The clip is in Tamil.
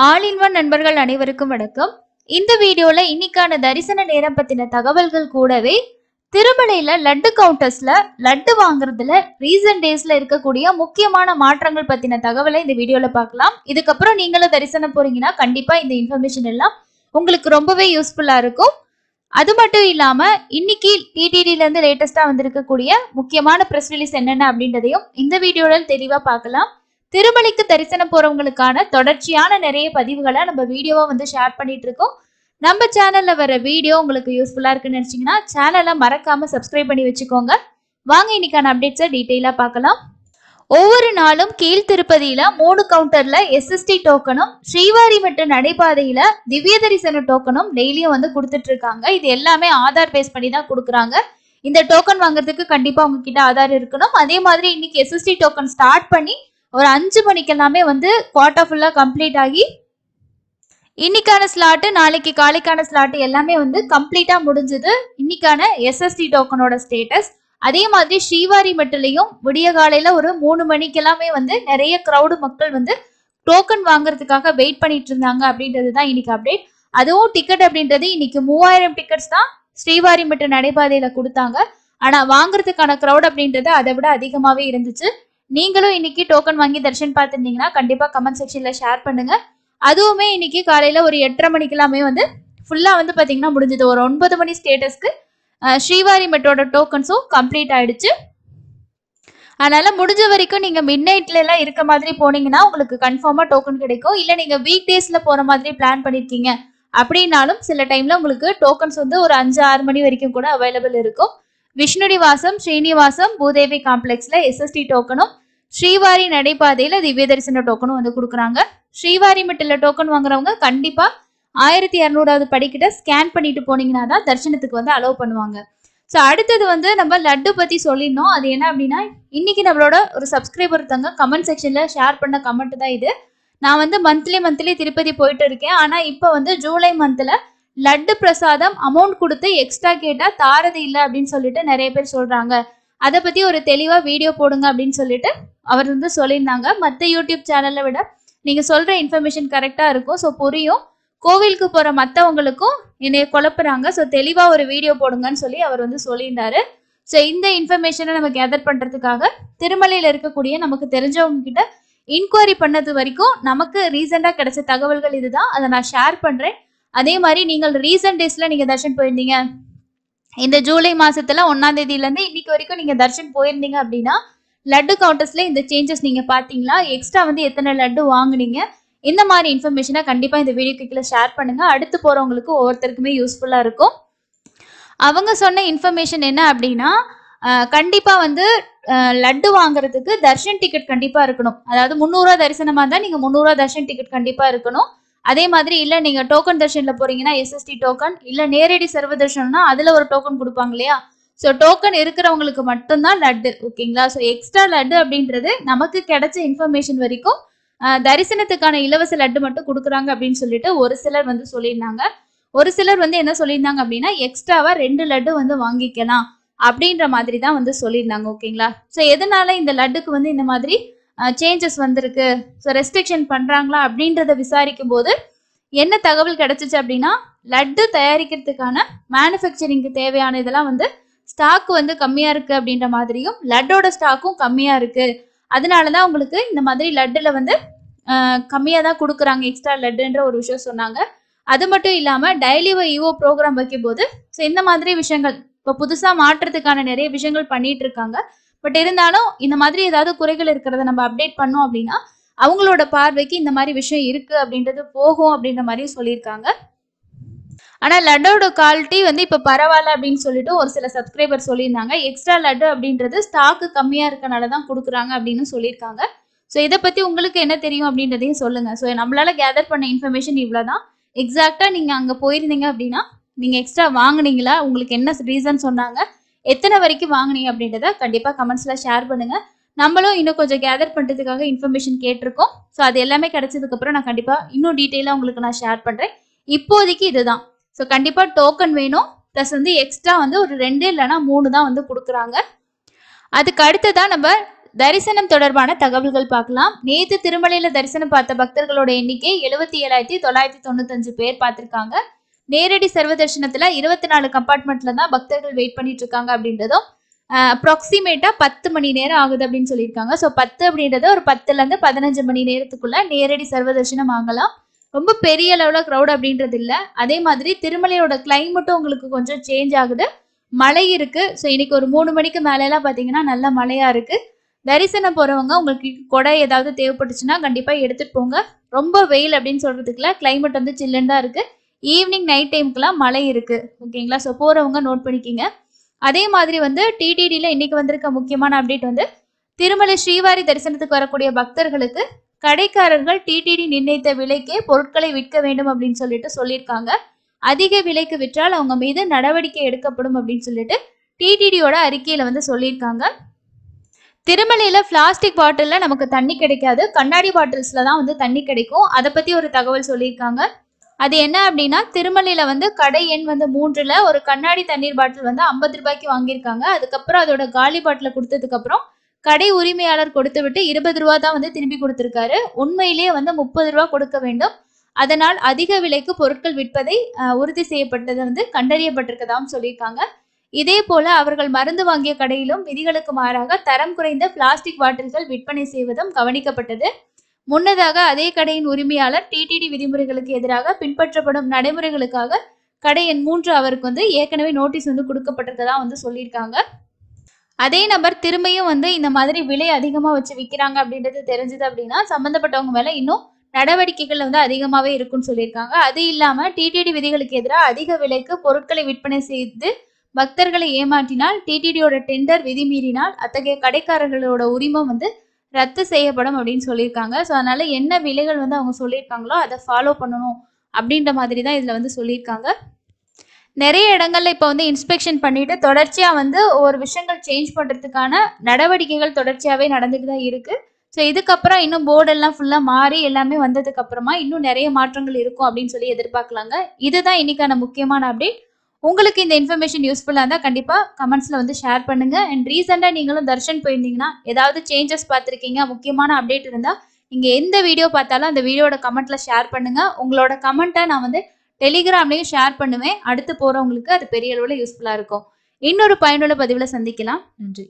ஆல் இன் ஒன் நண்பர்கள் அனைவருக்கும் வணக்கம். இந்த வீடியோல இன்னைக்கான தரிசன நேரம் பத்தின தகவல்கள் கூடவே திருமலையில லட்டு கவுண்டர்ஸ்ல லட்டு வாங்குறதுல ரீசன்ட் டேஸ்ல இருக்கக்கூடிய முக்கியமான மாற்றங்கள் பத்தின தகவலை இந்த வீடியோல பார்க்கலாம். இதுக்கப்புறம் நீங்களும் தரிசனம் போறீங்கன்னா கண்டிப்பா இந்த இன்ஃபர்மேஷன் எல்லாம் உங்களுக்கு ரொம்பவே யூஸ்ஃபுல்லா இருக்கும். அது மட்டும் இல்லாம இன்னைக்கு டிடிடில இருந்து லேட்டஸ்டா வந்திருக்கக்கூடிய முக்கியமான பிரஸ் ரிலீஸ் என்னென்ன அப்படின்றதையும் இந்த வீடியோல தெளிவா பார்க்கலாம். திருமலைக்கு தரிசனம் போறவங்களுக்கான தொடர்ச்சியான நிறைய பதிவுகளை நம்ம வீடியோவா ஷேர் பண்ணிட்டு இருக்கோம். நம்ம சேனல்ல வர வீடியோ உங்களுக்கு யூஸ்ஃபுல்லா இருக்குன்னு நினைச்சீங்கன்னா சேனலை மறக்காம சப்ஸ்கிரைப் பண்ணி வச்சுக்கோங்க. வாங்க இன்னைக்கான அப்டேட்ஸை டீட்டெயிலா பார்க்கலாம். ஒவ்வொரு நாளும் கீழ் திருப்பதியில 3 கவுண்டர்ல எஸ்எஸ்டி டோக்கனும், ஸ்ரீவாரி மற்றும் நடைபாதையில திவ்ய தரிசன டோக்கனும் டெய்லியும் கொடுத்துட்டு இருக்காங்க. இது எல்லாமே ஆதார் பேஸ் பண்ணி தான் கொடுக்குறாங்க. இந்த டோக்கன் வாங்குறதுக்கு கண்டிப்பா உங்ககிட்ட ஆதார் இருக்கணும். அதே மாதிரி இன்னைக்கு எஸ்எஸ்டி டோக்கன் ஸ்டார்ட் பண்ணி ஒரு 5 மணிக்கு எல்லாமே குவார்ட்டர் ஃபுல்லா கம்ப்ளீட் ஆகி இன்னைக்கான ஸ்லாட்டு நாளைக்கு காலைக்கான ஸ்லாட்டு எல்லாமே கம்ப்ளீட்டா முடிஞ்சது. இன்னைக்கான எஸ்எஸ்டி டோக்கனோட ஸ்டேட்டஸ். அதே மாதிரி ஸ்ரீவாரி மெட்டிலையும் விடிய காலையில ஒரு 3 மணிக்கு எல்லாமே நிறைய கிரௌடு மக்கள் டோக்கன் வாங்குறதுக்காக வெயிட் பண்ணிட்டு இருந்தாங்க அப்படின்றது தான் இன்னைக்கு அப்டேட். அதுவும் டிக்கெட் அப்படின்றது இன்னைக்கு 3000 டிக்கெட்ஸ் தான் ஸ்ரீவாரி மெட்டு நடைபாதையில கொடுத்தாங்க. ஆனா வாங்குறதுக்கான கிரௌட் அப்படின்றது அதை விட அதிகமாவே இருந்துச்சு. நீங்களும் இன்னைக்கு டோக்கன் வாங்கி தரிசனம் பார்த்துருந்தீங்கன்னா கண்டிப்பா கமெண்ட் செக்ஷன்ல ஷேர் பண்ணுங்க. அதுவுமே இன்னைக்கு காலையில ஒரு 8:30 மணிக்கு எல்லாமே ஃபுல்லா பாத்தீங்கன்னா முடிஞ்சது. ஒரு 9 மணி ஸ்டேட்டஸ்க்கு ஸ்ரீவாரி மெட்டோட டோக்கன்ஸும் கம்ப்ளீட் ஆயிடுச்சு. அதனால முடிஞ்ச வரைக்கும் நீங்க மிட் நைட்ல எல்லாம் இருக்க மாதிரி போனீங்கன்னா உங்களுக்கு கன்ஃபார்மா டோக்கன் கிடைக்கும். இல்ல நீங்க வீக் டேஸ்ல போற மாதிரி பிளான் பண்ணிருக்கீங்க அப்படின்னாலும் சில டைம்ல உங்களுக்கு டோக்கன்ஸ் ஒரு 5-6 மணி வரைக்கும் கூட அவைலபிள் இருக்கும். விஷ்ணுநிவாசம், ஸ்ரீனிவாசம், பூதேவி காம்ப்ளெக்ஸ்ல எஸ்எஸ்டி டோக்கனும், ஸ்ரீவாரி நடைபாதையில திவ்ய தரிசன டோக்கனும் கொடுக்குறாங்க. ஸ்ரீவாரி மெட்டில டோக்கன் வாங்குறவங்க கண்டிப்பா 1200வது படிக்கிட்ட ஸ்கேன் பண்ணிட்டு போனீங்கன்னா தான் தரிசனத்துக்கு அலோவ் பண்ணுவாங்க. ஸோ அடுத்தது நம்ம லட்டு பத்தி சொல்லிடணும். அது என்ன அப்படின்னா, இன்னைக்கு நம்மளோட ஒரு சப்ஸ்கிரைபர் ஒருத்தவங்க கமெண்ட் செக்ஷன்ல ஷேர் பண்ண கமெண்ட் தான் இது. நான் மந்த்லி திருப்பதி போயிட்டு இருக்கேன். ஆனா இப்போ ஜூலை மந்த்ல லட்டு பிரசாதம் அமௌண்ட் கொடுத்து எக்ஸ்ட்ரா கேட்டா தாரது இல்லை அப்படின்னு சொல்லிட்டு நிறைய பேர் சொல்றாங்க. அதை பத்தி ஒரு தெளிவா வீடியோ போடுங்க அப்படின்னு சொல்லிட்டு அவர் சொல்லியிருந்தாங்க. மற்ற யூடியூப் சேனல்ல விட நீங்க சொல்ற இன்ஃபர்மேஷன் கரெக்டா இருக்கும். ஸோ புரியும். கோவிலுக்கு போற மற்றவங்களுக்கும் என்னைய குழப்புறாங்க. ஸோ தெளிவா ஒரு வீடியோ போடுங்கன்னு சொல்லி அவர் சொல்லியிருந்தாரு. ஸோ இந்த இன்ஃபர்மேஷனை நம்ம கேதர் பண்றதுக்காக திருமலையில இருக்கக்கூடிய நமக்கு தெரிஞ்சவங்க கிட்ட இன்கொயரி பண்ணது வரைக்கும் நமக்கு ரீசெண்டா கிடைச்ச தகவல்கள் இதுதான். அதை நான் ஷேர் பண்றேன். அதே மாதிரி நீங்கள் ரீசெண்ட் டேஸ்ல நீங்க தர்ஷன் போயிருந்தீங்க, இந்த ஜூலை மாசத்துல 1ஆம் தேதியில இருந்து இன்னைக்கு வரைக்கும் நீங்க தர்ஷன் போயிருந்தீங்க அப்படின்னா லட்டு கவுண்டர்ஸ்ல இந்த சேஞ்சஸ் நீங்க பாத்தீங்களா, எக்ஸ்ட்ரா எத்தனை லட்டு வாங்குனீங்க, இந்த மாதிரி இன்ஃபர்மேஷனை கண்டிப்பா இந்த வீடியோக்கு கீழே ஷேர் பண்ணுங்க. அடுத்து போறவங்களுக்கு ஒவ்வொருத்தருக்குமே யூஸ்ஃபுல்லா இருக்கும். அவங்க சொன்ன இன்ஃபர்மேஷன் என்ன அப்படின்னா, கண்டிப்பா லட்டு வாங்குறதுக்கு தர்ஷன் டிக்கெட் கண்டிப்பா இருக்கணும். அதாவது 300 ரூபா தரிசனமா இருந்தா நீங்க 300 ரூபா தர்ஷன் டிக்கெட் கண்டிப்பா இருக்கணும். அதே மாதிரி இல்ல நீங்க டோக்கன் தர்ஷன்ல போறீங்கன்னா எஸ்எஸ்டி டோக்கன், இல்ல நேரடி சர்வ தர்ஷனம்னா அதுல ஒரு டோக்கன் கொடுப்பாங்க இல்லையா. ஸோ டோக்கன் இருக்கிறவங்களுக்கு மட்டும்தான் லட்டு. ஓகேங்களா. ஸோ எக்ஸ்ட்ரா லட்டு அப்படின்றது நமக்கு கிடைச்ச இன்ஃபர்மேஷன் வரைக்கும் தரிசனத்துக்கான இலவச லட்டு மட்டும் கொடுக்குறாங்க அப்படின்னு சொல்லிட்டு ஒரு சிலர் சொல்லியிருந்தாங்க. ஒரு சிலர் என்ன சொல்லியிருந்தாங்க அப்படின்னா எக்ஸ்ட்ராவா 2 லட்டு வாங்கிக்கலாம் அப்படின்ற மாதிரி தான் சொல்லியிருந்தாங்க. ஓகேங்களா. ஸோ எதனால இந்த லட்டுக்கு இந்த மாதிரி சேஞ்சஸ் வந்திருக்கு, ஸோ ரெஸ்ட்ரிக்ஷன் பண்றாங்களா அப்படின்றத விசாரிக்கும் போது என்ன தகவல் கிடைச்சிச்சு அப்படின்னா, லட்டு தயாரிக்கிறதுக்கான மேனுஃபேக்சரிங்க்கு தேவையான இதெல்லாம் ஸ்டாக் கம்மியா இருக்கு அப்படின்ற மாதிரியும், லட்டோட ஸ்டாக்கும் கம்மியா இருக்கு, அதனாலதான் உங்களுக்கு இந்த மாதிரி லட்டுல கம்மியா தான் கொடுக்குறாங்க எக்ஸ்ட்ரா லட்டுன்ற ஒரு விஷயம் சொன்னாங்க. அது மட்டும் இல்லாம டெய்லி இஓ ப்ரோக்ராம் வைக்கும் போது ஸோ இந்த மாதிரி விஷயங்கள் இப்போ புதுசா மாற்றத்துக்கான நிறைய விஷயங்கள் பண்ணிட்டு இருக்காங்க. பட் இருந்தாலும் இந்த மாதிரி ஏதாவது குறைகள் இருக்கிறத நம்ம அப்டேட் பண்ணோம் அப்படின்னா அவங்களோட பார்வைக்கு இந்த மாதிரி விஷயம் இருக்கு அப்படின்றது போகும் அப்படின்ற மாதிரி சொல்லியிருக்காங்க. ஆனா லட்டோட குவாலிட்டி இப்ப பரவாயில்ல அப்படின்னு சொல்லிட்டு ஒரு சில சப்ஸ்கிரைபர் சொல்லியிருந்தாங்க. எக்ஸ்ட்ரா லட்டு அப்படின்றது ஸ்டாக்கு கம்மியா இருக்கனாலதான் கொடுக்குறாங்க அப்படின்னு சொல்லியிருக்காங்க. ஸோ இதை பத்தி உங்களுக்கு என்ன தெரியும் அப்படின்றதையும் சொல்லுங்க. ஸோ நம்மளால கேதர் பண்ண இன்ஃபர்மேஷன் இவ்வளவுதான். எக்ஸாக்டா நீங்க அங்க போயிருந்தீங்க அப்படின்னா நீங்க எக்ஸ்ட்ரா வாங்குனீங்களா, உங்களுக்கு என்ன ரீசன் சொன்னாங்க, எத்தனை வரைக்கும் வாங்கினீங்க அப்படின்றத கண்டிப்பா கமெண்ட்ஸ்ல ஷேர் பண்ணுங்க. நம்மளும் இன்னும் கொஞ்சம் கேதர் பண்றதுக்காக இன்ஃபர்மேஷன் கேட்டிருக்கோம். ஸோ அது எல்லாமே கிடைச்சதுக்கு அப்புறம் நான் கண்டிப்பா இன்னும் டீட்டெயிலா உங்களுக்கு நான் ஷேர் பண்றேன். இப்போதைக்கு இதுதான். ஸோ கண்டிப்பா டோக்கன் வேணும். பிளஸ் எக்ஸ்ட்ரா ஒரு 2 இல்லைன்னா 3 தான் கொடுக்குறாங்க. அதுக்கு அடுத்ததான் நம்ம தரிசனம் தொடர்பான தகவல்கள் பார்க்கலாம். நேத்து திருமலையில தரிசனம் பார்த்த பக்தர்களோட எண்ணிக்கை 77,995 பேர் பார்த்திருக்காங்க. நேரடி சர்வ தரிசனத்துல 24 கம்பார்ட்மெண்ட்ல தான் பக்தர்கள் வெயிட் பண்ணிட்டு இருக்காங்க அப்படின்றதும் அப்ராக்சிமேட்டா 10 மணி நேரம் ஆகுது அப்படின்னு சொல்லியிருக்காங்க. ஸோ 10 அப்படின்றது ஒரு 10ல இருந்து 15 மணி நேரத்துக்குள்ள நேரடி சர்வ தரிசனம் ஆகலாம். ரொம்ப பெரிய அளவுல க்ரௌட் அப்படின்றது இல்லை. அதே மாதிரி திருமலையோட கிளைமேட்டும் உங்களுக்கு கொஞ்சம் சேஞ்ச் ஆகுது. மழை இருக்கு. ஸோ இன்னைக்கு ஒரு 3 மணிக்கு மேலெல்லாம் பார்த்தீங்கன்னா நல்ல மழையா இருக்கு. தரிசனம் போறவங்க உங்களுக்கு கொடை ஏதாவது தேவைப்பட்டுச்சுன்னா கண்டிப்பா எடுத்துட்டு போங்க. ரொம்ப வெயில் அப்படின்னு சொல்றதுக்குல கிளைமேட் வந்து சில்லுன்னு தான் இருக்கு. ஈவினிங் நைட் டைமுக்குலாம் மழை இருக்கு. ஓகேங்களா? ஸோ போறவங்க நோட் பண்ணிக்கிங்க. அதே மாதிரி வந்து டிடிடியில் இன்னைக்கு வந்திருக்க முக்கியமான அப்டேட் வந்து திருமலை ஸ்ரீவாரி தரிசனத்துக்கு வரக்கூடிய பக்தர்களுக்கு கடைக்காரர்கள் டிடிடி நிர்ணயித்த விலைக்கே பொருட்களை விற்க வேண்டும் அப்படின்னு சொல்லியிருக்காங்க. அதிக விலைக்கு விற்றால் அவங்க மீது நடவடிக்கை எடுக்கப்படும் அப்படின்னு சொல்லிட்டு டிடிடியோட அறிக்கையில வந்து சொல்லியிருக்காங்க. திருமலையில பிளாஸ்டிக் பாட்டில்ல நமக்கு தண்ணி கிடைக்காது. கண்ணாடி பாட்டில்ஸ்ல தான் வந்து தண்ணி கிடைக்கும். அதை பத்தி ஒரு தகவல் சொல்லியிருக்காங்க. அது என்ன அப்படின்னா திருமலையில வந்து கடை எண் வந்து 3ல ஒரு கண்ணாடி தண்ணீர் பாட்டில் வந்து 50 ரூபாய்க்கு வாங்கியிருக்காங்க. அதுக்கப்புறம் அதோட காலி பாட்டில கொடுத்ததுக்கு அப்புறம் கடை உரிமையாளர் கொடுத்து விட்டு 20 ரூபா தான் வந்து திரும்பி கொடுத்திருக்காரு. உண்மையிலேயே வந்து 30 ரூபா கொடுக்க வேண்டும். அதனால் அதிக விலைக்கு பொருட்கள் விற்பதை உறுதி செய்யப்பட்டது வந்து கண்டறியப்பட்டிருக்கதாகவும் சொல்லியிருக்காங்க. இதே போல அவர்கள் மருந்து வாங்கிய கடையிலும் விதிகளுக்கு மாறாக தரம் குறைந்த பிளாஸ்டிக் பாட்டில்கள் விற்பனை செய்வதும் கவனிக்கப்பட்டது. முன்னதாக அதே கடையின் உரிமையாளர் டிடிடி விதிமுறைகளுக்கு எதிராக பின்பற்றப்படும் நடைமுறைகளுக்காக கடை எண் 3 அவருக்கு வந்து ஏற்கனவே நோட்டீஸ் வந்து கொடுக்கப்பட்டிருக்கதா வந்து சொல்லியிருக்காங்க. அதே நபர் திரும்பியும் வந்து இந்த மாதிரி விலை அதிகமா வச்சு விற்கிறாங்க அப்படின்றது தெரிஞ்சது அப்படின்னா சம்பந்தப்பட்டவங்க மேல இன்னும் நடவடிக்கைகள் வந்து அதிகமாவே இருக்குன்னு சொல்லியிருக்காங்க. அது இல்லாம டிடிடி விதிகளுக்கு எதிராக அதிக விலைக்கு பொருட்களை விற்பனை செய்து பக்தர்களை ஏமாற்றினால் டிடிடியோட டெண்டர் விதி மீறினால் அத்தகைய கடைக்காரர்களோட உரிமம் வந்து ரத்து செய்யப்படும் அப்படின்னு சொல்லியிருக்காங்க. ஸோ அதனால என்ன விலைகள் வந்து அவங்க சொல்லியிருக்காங்களோ அதை ஃபாலோ பண்ணணும் அப்படின்ற மாதிரி தான் இதில் வந்து சொல்லியிருக்காங்க. நிறைய இடங்கள்ல இப்போ வந்து இன்ஸ்பெக்ஷன் பண்ணிட்டு தொடர்ச்சியா வந்து ஒரு விஷயங்கள் சேஞ்ச் பண்றதுக்கான நடவடிக்கைகள் தொடர்ச்சியாவே நடந்துட்டு தான் இருக்கு. ஸோ இதுக்கப்புறம் இன்னும் போர்டெல்லாம் ஃபுல்லா மாறி எல்லாமே வந்ததுக்கு அப்புறமா இன்னும் நிறைய மாற்றங்கள் இருக்கும் அப்படின்னு சொல்லி எதிர்பார்க்கலாங்க. இதுதான் இன்னைக்கான முக்கியமான அப்டேட். உங்களுக்கு இந்த இன்ஃபர்மேஷன் யூஸ்ஃபுல்லாக இருந்தால் கண்டிப்பாக கமெண்ட்ஸில் வந்து ஷேர் பண்ணுங்கள். அண்ட் ரீசெண்டாக நீங்களும் தர்ஷன் போயிருந்தீங்கன்னா ஏதாவது சேஞ்சஸ் பார்த்துருக்கீங்க, முக்கியமான அப்டேட் இருந்தால் நீங்கள் எந்த வீடியோ பார்த்தாலும் அந்த வீடியோட கமெண்ட்டில் ஷேர் பண்ணுங்கள். உங்களோட கமெண்ட்டை நான் வந்து டெலிகிராம்லேயும் ஷேர் பண்ணுவேன். அடுத்து போகிறவங்களுக்கு அது பெரிய அளவில் யூஸ்ஃபுல்லாக இருக்கும். இன்னொரு பயனுள்ள பதிவில் சந்திக்கலாம். நன்றி.